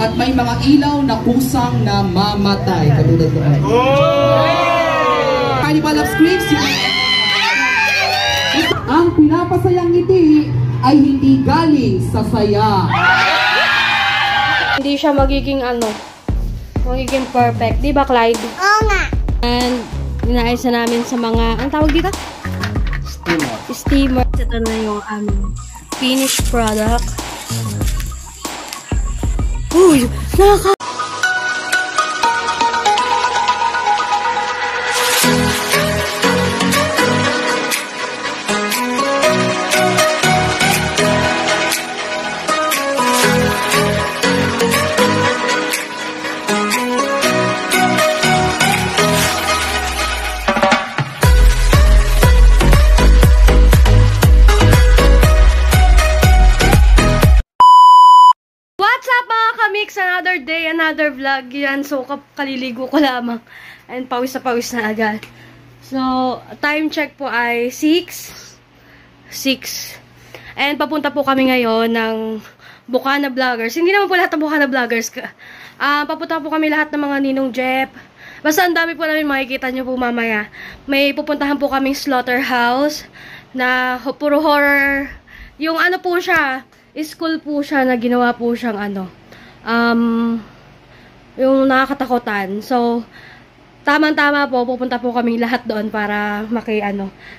at may mga ilaw na kusang namamatay. Katulad doon. Carnival of Screams. Ang pinapasayang ngiti ay hindi galing sa saya. Hindi siya magiging magiging perfect. Di ba, Clyde? Oo nga. And inaayos na namin sa mga, ang tawag dito? Steamer. Ito na yung finished product. Uy! Another day, another vlog. Yan, so kaliligo ko lamang. And pawis na agad. So, time check po ay 6. And papunta po kami ngayon ng Bukana Vloggers. Hindi naman po lahat ng Bukana Vloggers. Papunta po kami lahat ng mga Ninong Jeff. Basta ang dami po namin makikita nyo po mamaya. May pupuntahan po kaming slaughterhouse na puro horror. Yung po siya, school po siya na ginawa po siyang yung nakakatakutan. So, tamang-tama po, pupunta po kami lahat doon para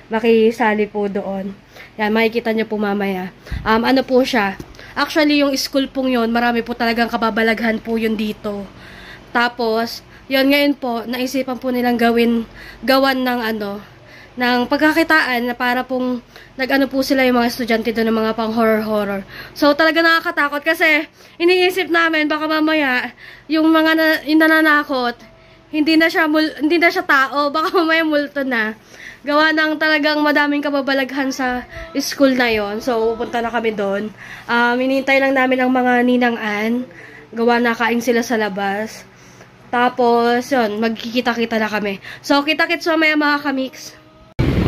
makisali po doon. Yan, makikita nyo po mamaya. Ano po siya? Actually, yung school pong yun, marami po talagang kababalaghan po yun dito. Tapos, yun ngayon po, naisipan po nilang gawan ng pagkakitaan na para pong po sila yung mga estudyante doon ng mga pang horror. So talaga nakakatakot kasi iniisip namin baka mamaya yung mga yung nananakot hindi na siya tao, baka mamaya multo na. Gawa ng talagang madaming kababalaghan sa school na yon. So pupunta na kami doon. Hinihintay lang namin ang mga ninangan. Gawa na kain sila sa labas. Tapos yun, magkikita-kita na kami. So kita-kits mamaya mga kamix.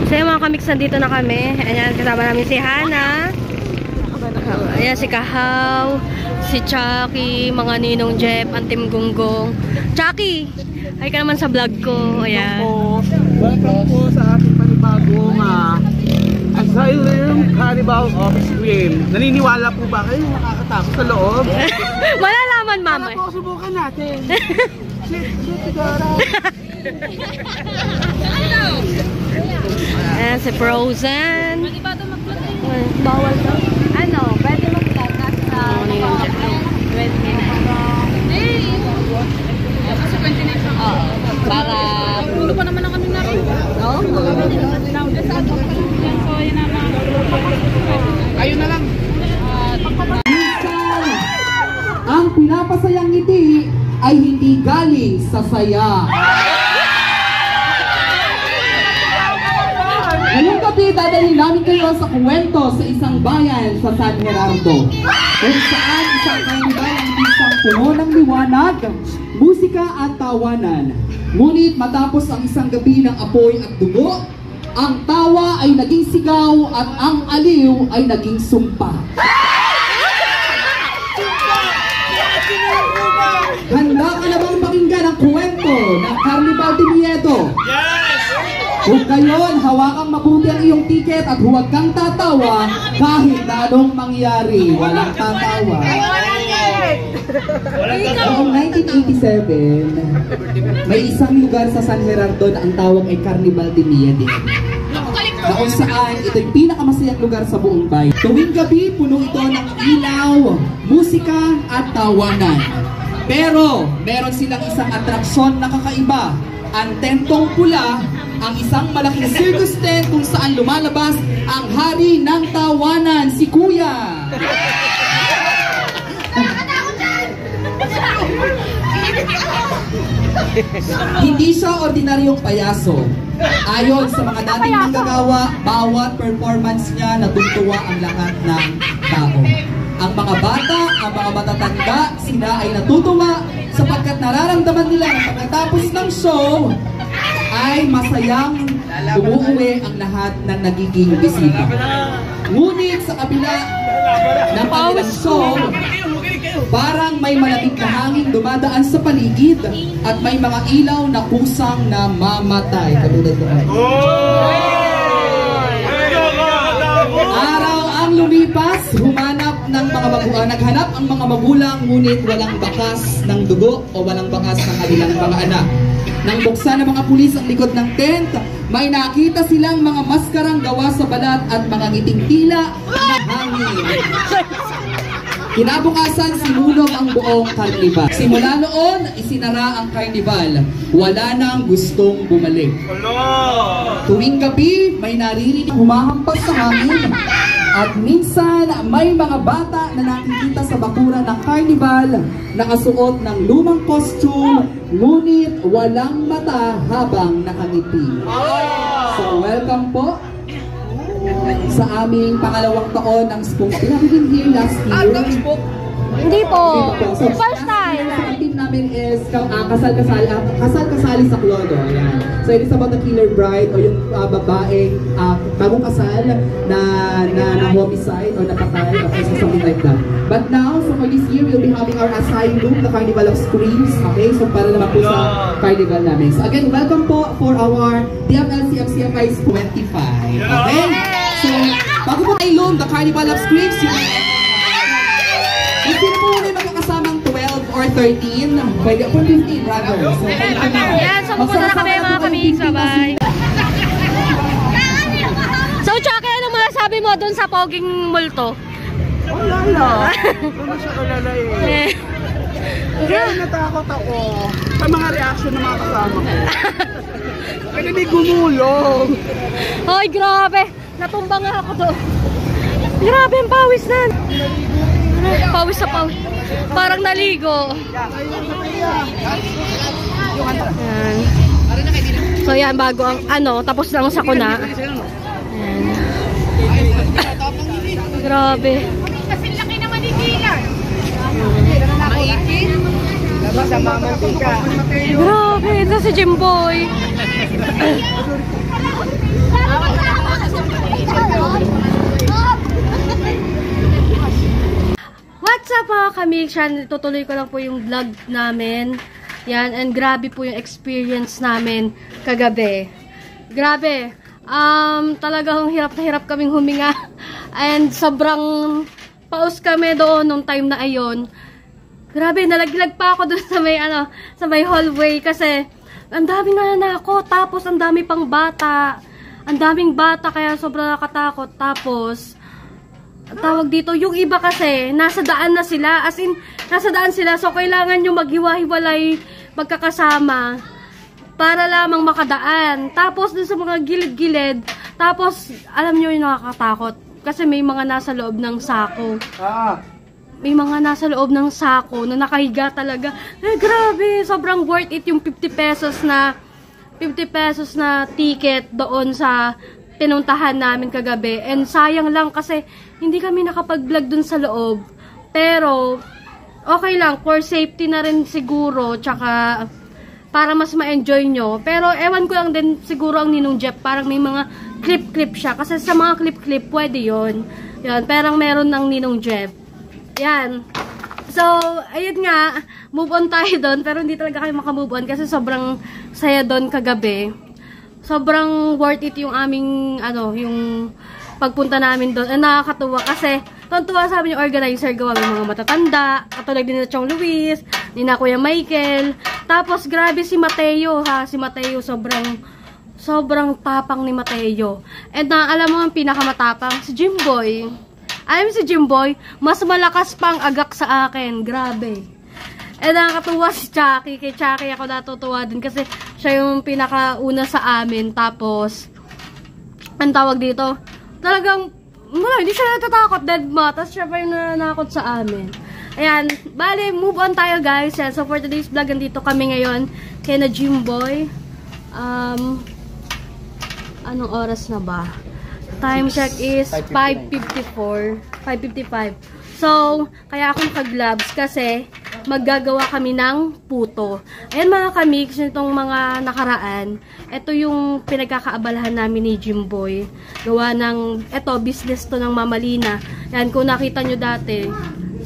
So yung mga kamix, nandito na kami. Ayan, kasama namin si Hana. Ayan, si Kahaw, si Chucky, mga Ninong Jeff, Antim Gunggong. Chucky! Ay ka naman sa vlog ko. Ayan. Welcome po sa ating panibagong Asylum Carnival of Screams. Naniniwala po ba kayo nakakatakot sa loob? Malalaman, mama. Para po subukan natin. Ayan, si Frozen. Bawal na. Pwede mag-vlog sa 29. Para pulo pa naman ang kami na rin. Ayun na lang. Ang pinapasayang ngiti ay hindi galing sa saya. Ngayong gabi, dadalhin namin kayo sa kwento sa isang bayan sa San Gerardo. Kung saan isang carnival ang isang puno ng liwanag, musika at tawanan. Ngunit matapos ang isang gabi ng apoy at dugo, ang tawa ay naging sigaw at ang aliw ay naging sumpa. Handa ka na bang pakinggan ang kwento ng Carnival de Miedo? Yes! Kung gayon, hawakang mabuti ang iyong tiket at huwag kang tatawa kahit na anong mangyari. Walang tatawa. Noong 1987, may isang lugar sa San Gerardo na ang tawag ay Carnival de Miedo. Na kung saan ito'y pinakamasayang lugar sa buong bayan. Tuwing gabi, puno ito ng ilaw, musika at tawanan. Pero, meron silang isang atraksyon na kakaiba. Ang tentong pula, ang isang malaking circus tent kung saan lumalabas ang hari ng tawanan, si Kuya. Hindi siya ordinaryong payaso. Ayon sa mga dating manggagawa, bawat performance niya natutuwa ang lahat ng tao. Ang mga bata, ang mga matatanda, sila ay natutuwa sapagkat nararamdaman nila na pagkatapos ng show ay masayang umuwi ang lahat ng nagiging bisita. Ngunit sa kabila ng kanilang show, parang may malapit na hangin dumadaan sa paligid at may mga ilaw na kusang namamatay. Katulad doon. Araw ang lumipas, naghanap ang mga magulang ngunit walang bakas ng dugo o walang bakas ng kanilang mga anak. Nang buksan ng mga pulis ang likod ng tent, may nakita silang mga maskarang gawa sa balat at mga ngiting tila na hangin. Kinabukasan, sinunog ang buong karnibal. Simula noon, isinara ang karnibal. Wala nang gustong bumalik. Tuwing gabi, may naririnig humahampas sa hangin. At minsan, may mga bata na nakikita sa bakuran ng karnibal, nakasuot ng lumang costume, ngunit walang mata habang nakangiti. So, welcome po sa aming pangalawang taon ng Spook. We have been here last year. Hindi po. So, First time. Ang team namin is kasal-kasali sa Clodo. Ayan. So it is about the killer bride o yung babaeng bagong kasal na homicide or napatay or something like that. But now, so for this year, we'll be having our asylum, the Carnival of Screams. Okay? So para naman po sa carnival namin. So again, welcome po for our DMLC MCFI's 25. Okay? So, bago po asylum, the Carnival of Screams, sino po muna yung magkakasamang 12 or 13? Pwede po 15, rather. So, Yan, so pupunta na kami mga kamig, sabay. So, Chucky, anong masasabi mo dun sa poging multo? Wala na. Wala siya kalala eh. Kaya natakot ako sa mga reaction ng mga kasama ko. Kaya di gumulong. Ay, grabe. Natumba nga ako doon. Grabe ang pawis na. Pawis sa pawis. Parang naligo. Yan. So yan, bago ang tapos lang sa kuna. Yan. Grabe. Kasi laki naman ni Killer. Grabe, ito si Jimboy. What's up mga kamixan? Tutuloy ko lang po yung vlog namin. Yan, and grabe po yung experience namin kagabi. Grabe. Talagang hirap na hirap kaming huminga. And sobrang paus kami doon nung time na ayon. Grabe, nalaglag pa ako doon sa may hallway kasi ang daming nananakot. Tapos ang dami pang bata. Ang daming bata kaya sobrang nakatakot. Tapos tawag dito, yung iba kasi nasa daan na sila, as in nasa daan sila, so kailangan nyo maghiwa-hiwalay magkakasama para lamang makadaan. Tapos dun sa mga gilid-gilid, tapos alam nyo yung nakakatakot kasi may mga nasa loob ng sako. May mga nasa loob ng sako na nakahiga talaga. Grabe, sobrang worth it yung 50 pesos na ticket doon sa pinuntahan namin kagabi. And sayang lang kasi hindi kami nakapag-vlog dun sa loob. Pero okay lang, for safety na rin siguro, tsaka para mas ma-enjoy nyo. Pero ewan ko lang din siguro ang Ninong Jeff, parang may mga clip-clip siya. Kasi sa mga clip-clip, pwede yon. Yan, parang meron ng Ninong Jeff. Yan. So, ayun nga, move on tayo doon. Pero hindi talaga kayo makamove on kasi sobrang saya doon kagabi. Sobrang worth it yung aming, yung pagpunta namin doon. Nakakatuwa kasi, tuwa sa amin yung organizer, gawa ng mga matatanda, katulad din na Chong Luis, ni na Kuya Michael. Tapos, grabe si Mateo, ha. Si Mateo, sobrang tapang ni Mateo. And alam mo ang pinakamatapang, si Jimboy. Alam mo si Jimboy, mas malakas pang agak sa akin. Grabe. Eh, nakakatuwa si Chucky. Kay Chucky ako natutuwa din kasi siya yung pinakauna sa amin. Tapos, ang tawag dito, talagang, hindi siya natatakot, dead ma. Tapos siya pa yung nananakot sa amin. Ayan, bali, move on tayo guys. Yan. So, for today's vlog, andito kami ngayon kay na Jimboy. Anong oras na ba? Time check is 5:54. 5:55. So, kaya ako naka-gloves kasi maggagawa kami ng puto. Ayan mga kamix, itong mga nakaraan, ito yung pinagkakaabalahan namin ni Jimboy. Gawa ng, business to ng Mama Lina. Yan, kung nakita nyo dati,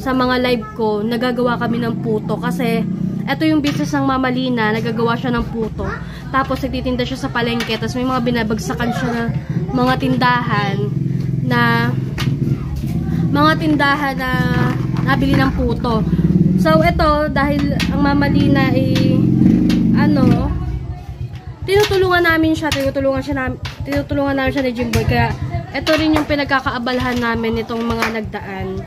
sa mga live ko, nagagawa kami ng puto. Kasi, ito yung business ng Mama Lina, nagagawa siya ng puto. Tapos, nagtitinda siya sa palengke. Tapos, may mga binabagsakan siya na mga tindahan na nabili ng puto. So, ito, dahil ang Mama Lina ay, tinutulungan namin siya ni Jimboy. Kaya, ito rin yung pinagkakaabalahan namin nitong mga nagdaan.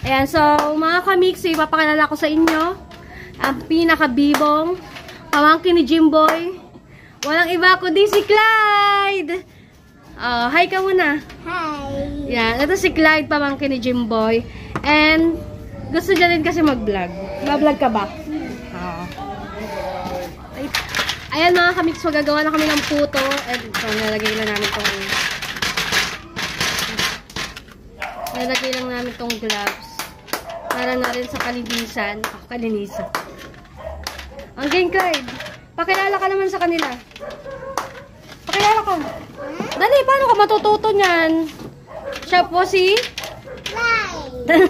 Ayan, so, mga kamiksi, ipapakilala ko sa inyo ang pinakabibong pamangkin ni Jimboy. Walang iba kundi si Clyde! Hi ka muna. Hi! Yan, ito si Clyde, pamangkin ni Jimboy. And, gusto niya rin kasi mag-vlog. Mag-vlog ka ba? Ayan mga kamix, magagawa na kami ng puto. And, so, nalagay lang namin tong gloves. Para na rin sa kalinisan. Kalinisan. Ang game, Clyde. Pakilala ka naman sa kanila. Pakilala ka. Dali, paano ka matututo niyan? Siya po si... Clyde.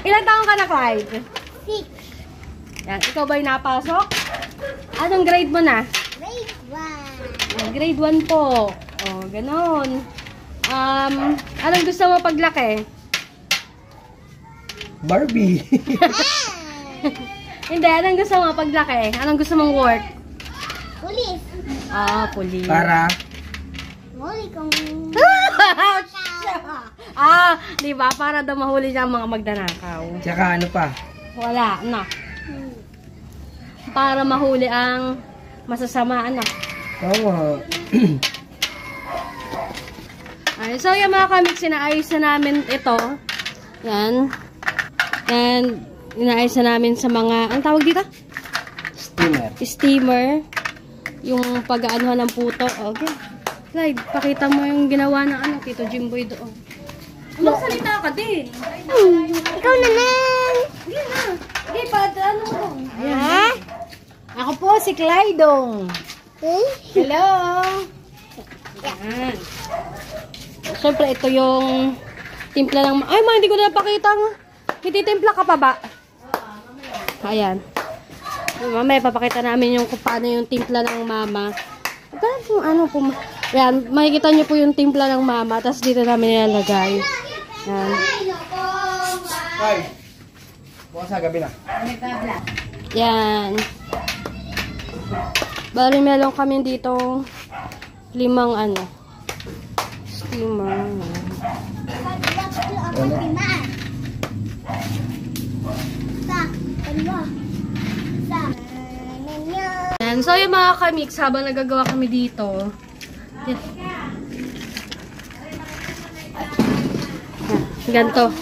Ilang taon ka na, Clyde? 6. Yan, ikaw ba'y napasok? Anong grade mo na? Grade 1. Grade 1 po. Ganon. Anong gusto mo paglaki? Barbie. Hindi, anong gusto mo paglaki? Anong gusto mong work? Police. Police. Para? Huli kong... Diba? Para daw mahuli niya ang mga magdanakaw. Tsaka ano pa? Wala, na. Para mahuli ang masasama, na. Oo. So, yung mga kamix, inaayos na namin ito. Yan. And, inaayos na namin sa mga, anong tawag dito? Steamer. Yung pag-aanuhan ng puto. Okay. Clyde, pakita mo yung ginawa ng Tito Jimboy doon. Magsalita ka din. Ikaw naman. Hindi na. Hindi pa, ano mo? Ha? Ako po si Clydong. Hello. Yan. Siyempre, ito yung timpla ng... Ay, hindi ko na napakita. Hititimpla ka pa ba? Ayan. Mamaya, papakita namin yung kung paano yung timpla ng mama. Yan, makikita nyo po yung timpla ng mama. Tapos dito namin nilalagay. Yan. Ay. Bukas na gabi na. Yan. Bali, meron kami dito 5 steamer. Yan. So, yung mga kamix, habang nagagawa kami dito, ganto.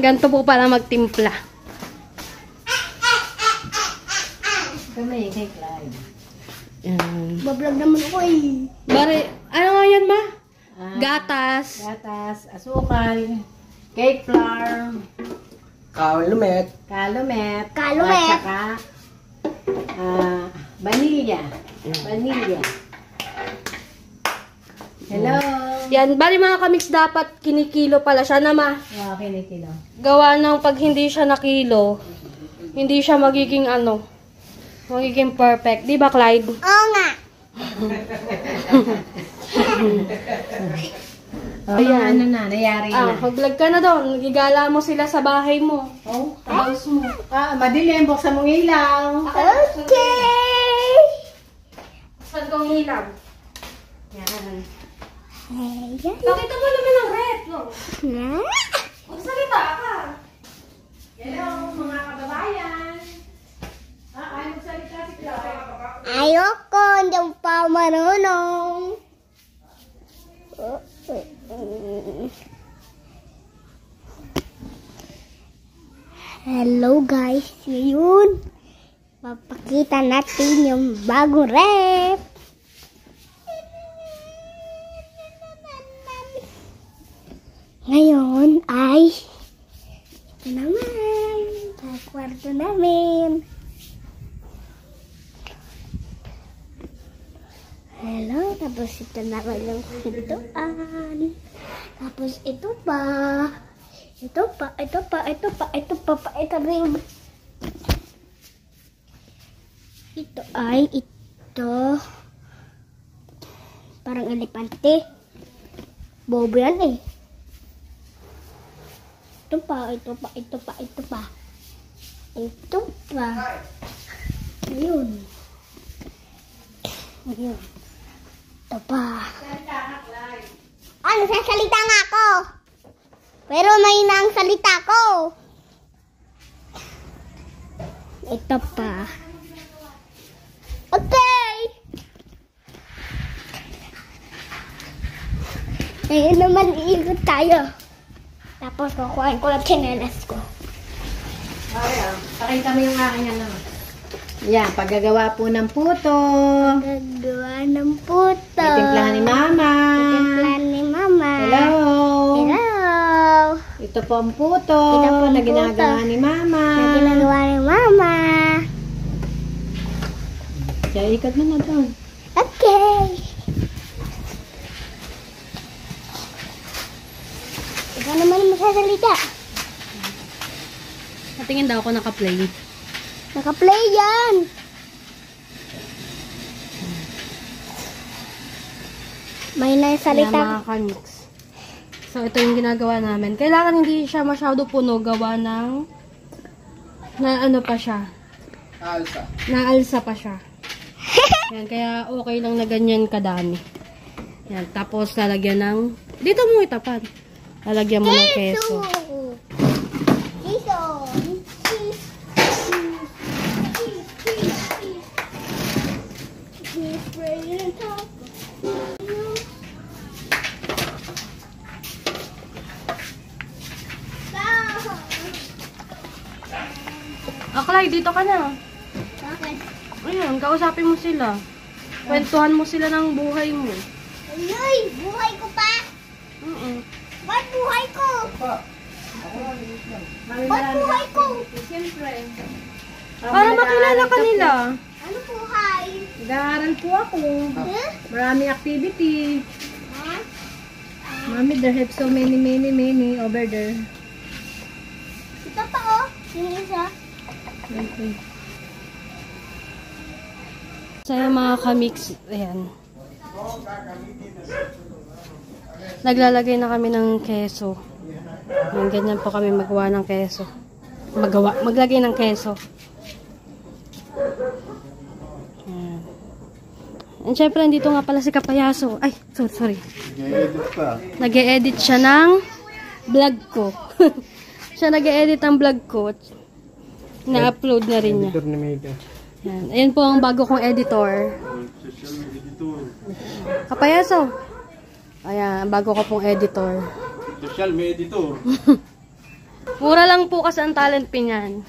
Ganto po para magtimpla. Kami kay Clyde. Yan. Bablog naman ako eh. Bari, ano nga yan, ma? Gatas. Gatas, asukal, cake flour, Kalumet. kalumet, Kalumet. at saka vanilya. Vanilya. Hello. Yan, bali mga kamix, dapat kinikilo pala siya na, ma. Kinikilo. Gawa ng pag hindi siya nakilo, hindi siya magiging magiging perfect. Di ba, Clyde? Oo nga. Ayan. Nayari na. Mag-vlog ka na doon. Gigala mo sila sa bahay mo. Oh, Sa house mo. madilim. Buksan mong ilaw. Okay. Saan kong hilang? Ayan. Pakita mo naman ang red, no? Na? Magsalita ka. Hello, mga kababayan. Ay, magsalita si Clyde. Ayoko, hindi pa marunong. Hello guys, ngayon papakita natin yung bagong rep. Ngayon ay ito naman sa kwarto namin. Hello, tapos ito naman yung pintuan. Tapos ito pa. Ito pa, ito pa, ito pa, ito pa, ito rin. Ito ay ito. Parang elepante. Bobo yan eh. Ito pa, ito pa, ito pa, ito pa. Ito pa. Ayun. Ayun. Ito pa. Ano, sasalita nga ako. Pero may nang salita ko. Ito pa. Okay. Ngayon naman iikot tayo. Tapos kukuhain ko lang tsinelas ko. Pakita mo yung aking ano. Yan, paggagawa po ng puto. Gagawa ng puto. Titimplahan ni Mama. Titimplahan ni Mama. Hello. Hello. Ito po ang puto Ito po ang na puto. ginagawa ni Mama. Na ginagawa ni Mama. Kaya ikot mo na doon. Okay. Ikaw naman magsasalita. Patingin daw ako naka-play. Naka-play yan. May Kaya nasalita. mga kamix. So, ito yung ginagawa namin. Kailangan hindi siya masyado puno, gawa ng na ano pa siya. Alsa. Naalsa pa siya. Yan, kaya okay lang na ganyan kadami. Yan, tapos lalagyan ng dito mo itapan. Lalagyan mo ng keso. Keso. Aklay, dito ka na. Bakit? Ayun, kausapin mo sila. Kwentuhan mo sila ng buhay mo. Ay, buhay ko pa. Ba't buhay ko? Ba't buhay ko? Para makilala ka nila. Ano buhay? Nag-aaral po ako. Huh? Maraming activity. Huh? Mami, there have so many over there. Ito pa oh. Yung isa. Okay. Saya mga kamix, ayan. Naglalagay na kami ng keso. Ayan, ganyan po kami magawa ng keso. Maglagay ng keso. Ayan. And syempre, nandito nga pala si Kapayaso. Ay, sorry. Nag-e-edit siya ng vlog ko. Siya nag-e-edit ng vlog ko. Na-upload na rin niya. Ayan. Ayan po ang bago kong editor. Kapayaso. Ayan, bago ko pong editor. Social media editor. Mura lang po kasi ang talent pin yan.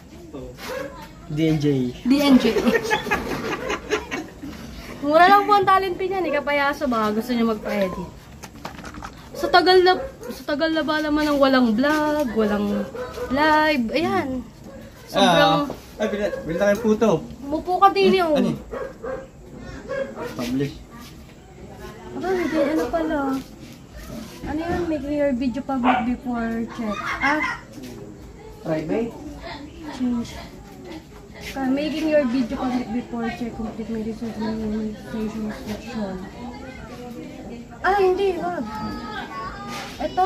DNJ. Mura lang po ang talent pin yan. Kapayaso, baka gusto niya magpa-edit. Sa tagal na ba naman ng walang vlog, walang live. Ayan. Sobrang... Ay, bilita kayong puto. Mupo ka din yun. Ano? Publish. Aba, hindi. Ano pala? Ano yun? Making your video public before check. Private? Change. Making your video public before check. Complete my research and monetization restriction. Hindi. Wag. Ito.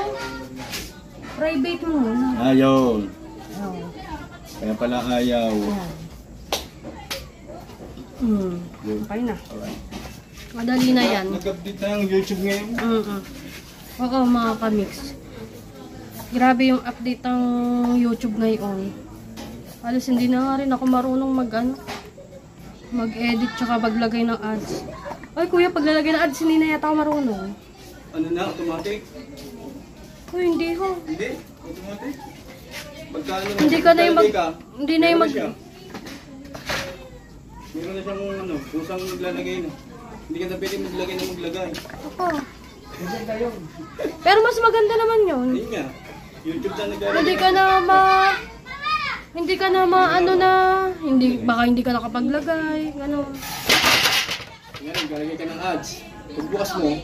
Private mo muna. Ayaw. Oh. Kaya pala ayaw. Ayan. Okay na. Madali na yan. Nag-update na yung YouTube ngayon. Oo, mga kamix. Grabe yung update ng YouTube ngayon. Halos hindi na nga rin ako marunong mag-edit tsaka maglagay ng ads. Ay kuya, paglalagay ng ads, hindi na yata ako marunong. Ano na? Automatic? Uy, hindi ho. Hindi? Automatic? Pagkano na? Hindi ka na yung hindi na yung Meron na siyang kusang maglalagay na. Hindi ka na pwede maglagay na maglagay. Ako. Pero mas maganda naman yun. Hindi nga. YouTube na naglalagay. Baka hindi ka nakapaglagay, gano'n. Ngayon, galagay ka ng ads. Pagbukas mo,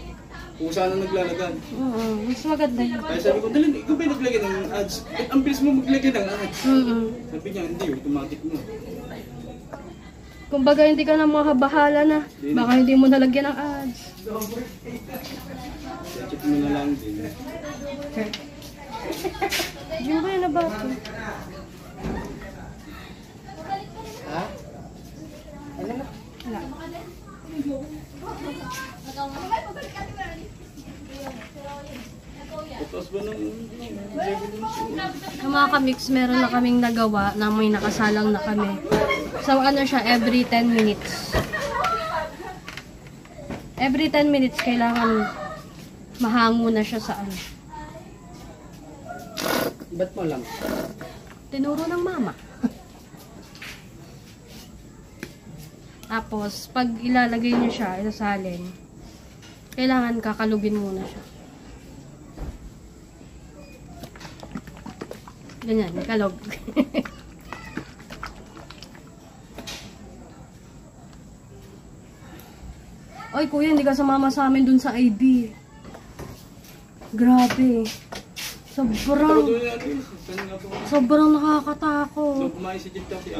Kung saan ang naglalagan. Oo, mas maganda yun. Kaya sabi ko, dali, ikaw ba yung naglagay ng ads? Eh, ang bilis mo maglagay ng ads. Sabi niya, hindi, automatic mo. Kumbaga hindi ka na makabahala na. Baka hindi mo nalagyan ng ads. Check mo na lang din. Diyan kayo na ba ito? Ha? Wala. Tapos ba nung Yung mga kamix, meron na kaming nagawa na may nakasalang na kami. So ano siya, every 10 minutes. Every 10 minutes kailangan mahango na siya sa ano. Ba't mo lang? Tinuro ng mama. Tapos, pag ilalagay niyo siya, isasalin, kailangan kakalugin muna siya. Ganyan, kalog. Oy, kuya, hindi ka sumama sa amin dun sa IB. Grabe. Sobrang nakakatakot. So, kumain si Jim kasi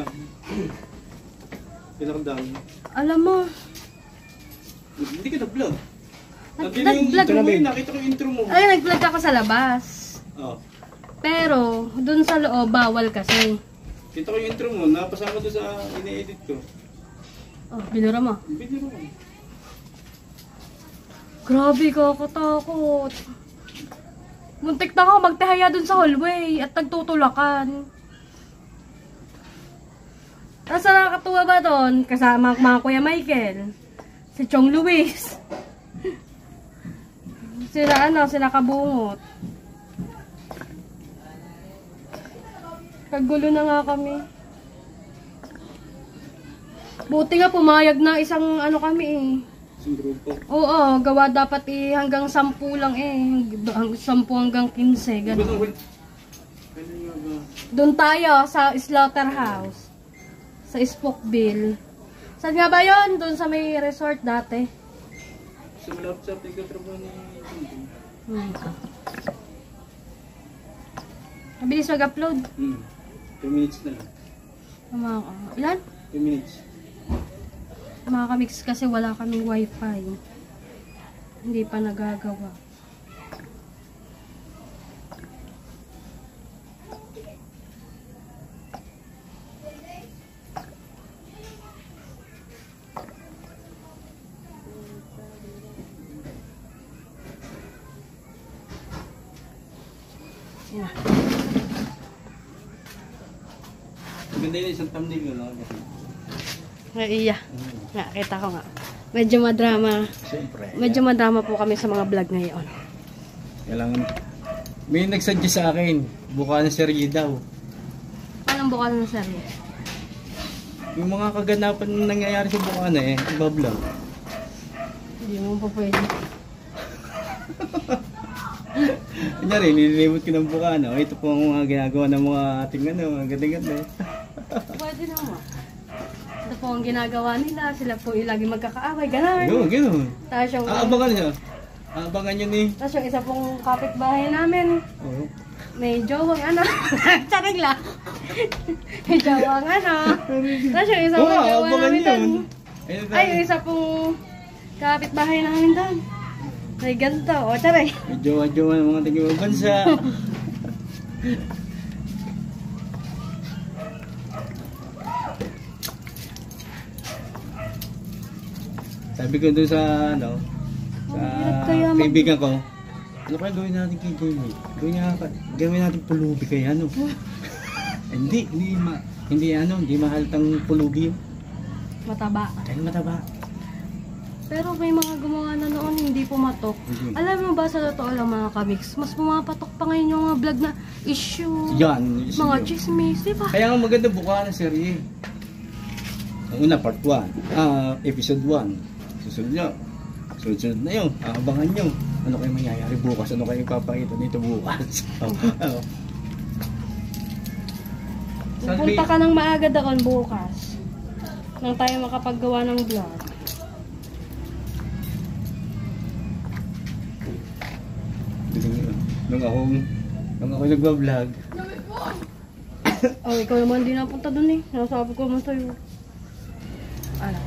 pinakadami. Alam mo, Hindi ka nag-vlog. nag-vlog Intro mo yun, nakita ko yung intro mo. ay, nag-vlog ako sa labas. Oh. Pero, dun sa loob, bawal kasi. Kita ko yung intro mo, napasama doon sa ine-edit ko. Oh, binura mo. Video mo. Grabe, kakatakot. Muntik na ako magtahaya dun sa hallway at nagtutulakan. Tapos nakakatuwa ba doon? Kasama mga Kuya Michael. Si Chong Luis. Sila kabungot. Kagulo na nga kami. Buti nga pumayag na isang ano kami eh. Isang grupo. Oo, gawa dapat eh hanggang 10 lang eh. 10 hanggang 15, ganun. Doon tayo sa slaughterhouse. Sa Spookville. Saan nga ba yun? Doon sa may resort dati. Sa malapit sa pagkatrabaho ni Mabilis mag-upload. 2 minutes na lang. Ilan? 2 minutes. Mga kamix kasi wala kaming wifi. Hindi pa nagagawa. Yeah. Maganda yun isang thumbnail no? Iya. Nga, kita ko nga. Medyo madrama. Siyempre. Medyo madrama po kami sa mga vlog ngayon. Kailangan. May nagsuggest sa akin, buka na serye daw. Anong bukal na serye? Yung mga kaganapan na nangyayari sa Bukana iba-vlog. Hindi mo pa pwede. Kunyari, nililimot ko ng Bukana. Ito po ang mga ginagawa ng mga ating mga ganda-ganda. Pwede naman. Ito po ang ginagawa nila. Sila po lagi magkakaaway. Ganun. Gano'n. Tapos yung, Aabangan siya. Aabangan yun eh. tapos yung isa pong kapitbahay namin. Oo. May jowang ano. Charing lang. May jowang ano. Tapos yung isa Oo, pong jowa aabangan namin doon. yun. Ay, yung isa pong kapitbahay namin doon. May ganito. O, charay. May jowa-jowa ng mga tingin bansa. Sabi ko doon sa hirap kaya kaibigan ko, ano kaya gawin natin kay Jamie? Gawin natin pulubi kaya hindi mahaltang pulubi yun. Mataba. Dahil mataba. Pero may mga gumawa na noon hindi pumatok. Alam mo ba sa totoo lang mga kamix, mas pumapatok pa ngayon yung mga vlog na issue. Yan. Mga chismis, di ba? Kaya nga maganda buka na serye. Ang una part 1, episode 1. Susunod na yun. Aabangan nyo. Ano kayo mangyayari bukas? Ano kayo ipapakita dito bukas? Pupunta ka ng maaga doon bukas. Nang tayo makapaggawa ng vlog. nung ako nagbablog. Oh, ikaw naman din napunta dun eh. Nasabi ko naman sa'yo. Ano?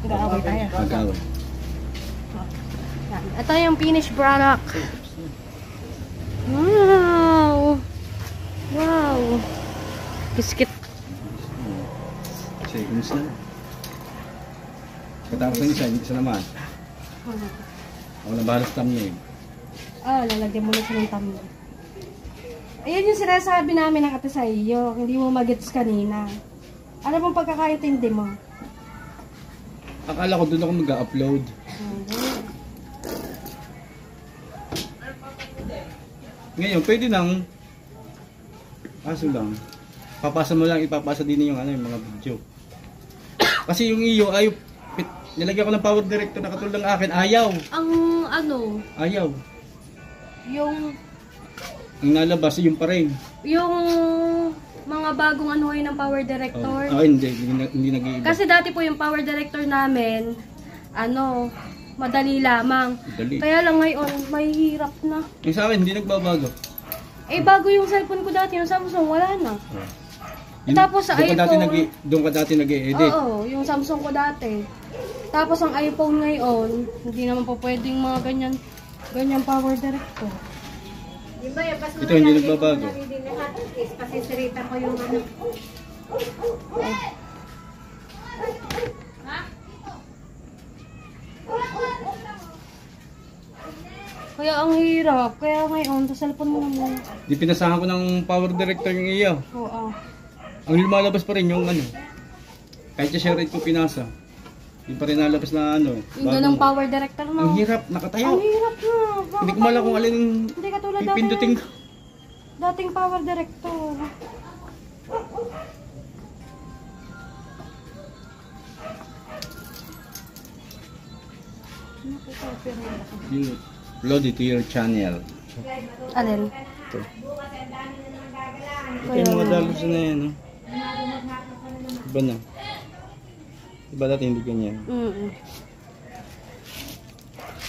Nag-aaway tayo. Mag-away. Yan. Ito yung finished product. Wow! Wow! Biscuit. Seconds na. Katapos ng isa naman. Ako na bahala sa thumbnail. Lalagyan mo na siya ng thumbnail. Ayan yung sinasabi namin ng ate sa iyo. Hindi mo magets kanina. Ano bang pagkakaintindi mo? Akala ko doon ako mag-upload. Ngayon, pwede nang kaso lang, papasa mo lang, ipapasa din yung mga video. Kasi yung iyo, nilagyan ko ng power director na katulad ng akin, ayaw. Ang Ayaw. yung Ang nalabas, yung pa rin. yung mga bagong anuhin ng power director. Hindi nag-iiba. Kasi dati po yung power director namin, madali lamang. Madali. Kaya lang ngayon, may hirap na. Yung sa akin, hindi nagbabago. Bago yung cellphone ko dati, yung Samsung, wala na. Tapos sa iPhone, Doon ka dati nag-i-edit. oo, yung Samsung ko dati. Tapos ang iPhone ngayon, hindi naman po pwedeng mga ganyan power director. Diba, yung pas Ito, hindi nagbabago. pasisirita ko yung ano. Kaya ang hirap. Kaya ngayon, sa cellphone mo naman. Di pinasahan ko ng power director yung iyo. Oo. Ang lumalabas pa rin yung kahit yung share rate ko pinasa. Di pa rin nalabas na Yung ganang power director mo. Ang hirap, nakatayo. Ang hirap na. Hindi ko malam kung alin Hindi ka tulad pipindutin ko. dating power director. Upload it to your channel. Alin? Ito. Ito yung mga dalos na yan. Iba na. Iba dati hindi ganyan.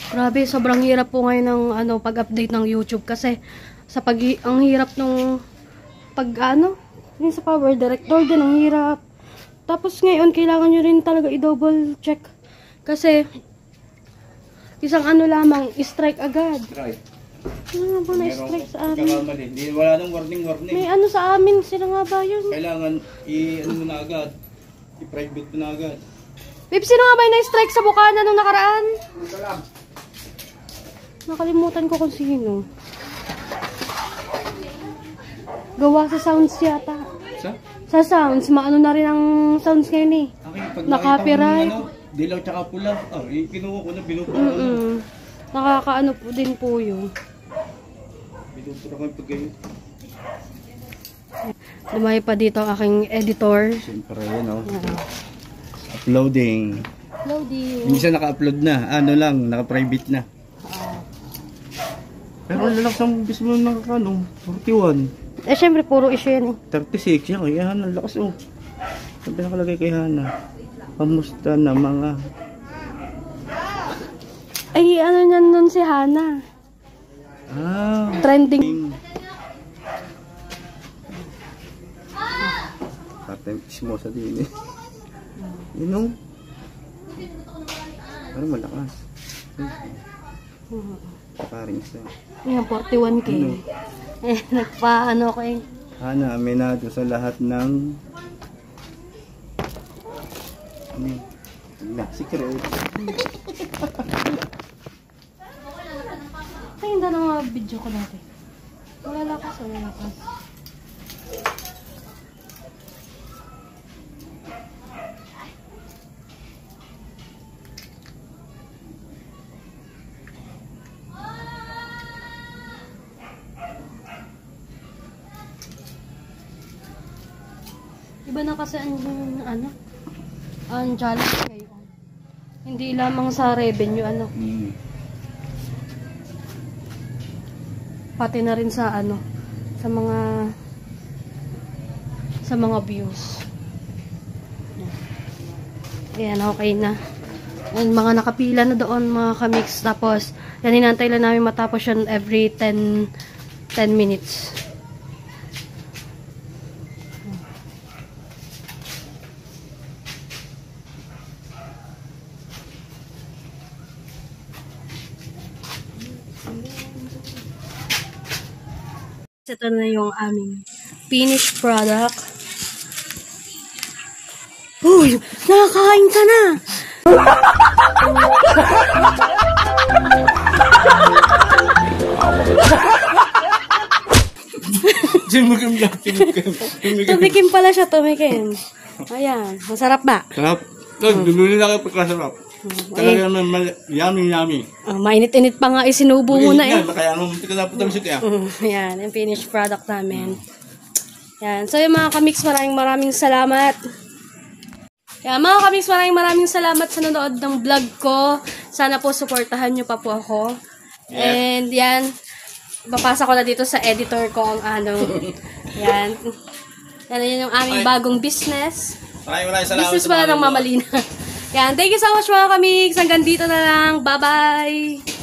Grabe, sobrang hirap po ngayon ng pag-update ng YouTube kasi ang hirap nung yung sa power director din ang hirap. Tapos ngayon kailangan nyo rin talaga i-double check kasi isang lamang strike agad. Right. Ano ba na-strike sa amin? Wala nang warning. May sa amin, sila nga ba yun? Kailangan mo na agad. I-private mo na agad. Babe, sino nga ba yung na-strike sa Bukana nung nakaraan? Nakalimutan ko kung sino. Gawa sa sounds yata. Sa sounds, maano na rin ang sounds ngayon eh. Na-copyright. Dilaw tsaka pula. Kinuha ko na, binupura ko. Nakakaano po din po yun. Binupura ko yung pagkayo. Lumay pa dito ang aking editor. Siyempre yan Uploading. Loading. Minsan naka-upload na. Naka-private na. Pero lalakas ang bis mo ng 41. Syempre puro issue yan eh. 36 yan. Kaya Hana, lakas Sabi nakalagay kay Hana. Kamusta na mga... Ay, niyan nun si Hana. Trending. Parte ismosa din eh. Parang malakas. Paring isa. Yan, 41K. Nagpaano ko eh. Hana, aminado sa lahat ng... secret. Ay, hindi na mga video ko dati. Wala lakas. Iba na kasi ang challenge ngayon. Hindi lamang sa revenue, pati na rin sa sa mga views. Ayan, okay na. And mga nakapila na doon mga kamix. Tapos, yan inantay lang namin matapos yun every 10 minutes. Ito na yung aming finished product. Uy! Nakakain ka na! Tumikim pala siya, tumikim. Ayan, masarap ba? Sarap. Dumuli na kayo pagkasarap. Talaga naman, yummy. Mainit-init pa nga isinubo mo na eh. Kaya anong tika na putang siya. Ayan, yung finished product namin. Yan. So yung mga kamix, maraming salamat. Kaya mga kamix, maraming salamat sa nanood ng vlog ko. Sana po supportahan nyo pa po ako. And yan, papasa ko na dito sa editor ko ang yan. Yan yung aming bagong business. Maraming salamat. Business pala ng Mamalina. Yan, thank you so much mga kamix. Hanggang dito na lang. Bye-bye!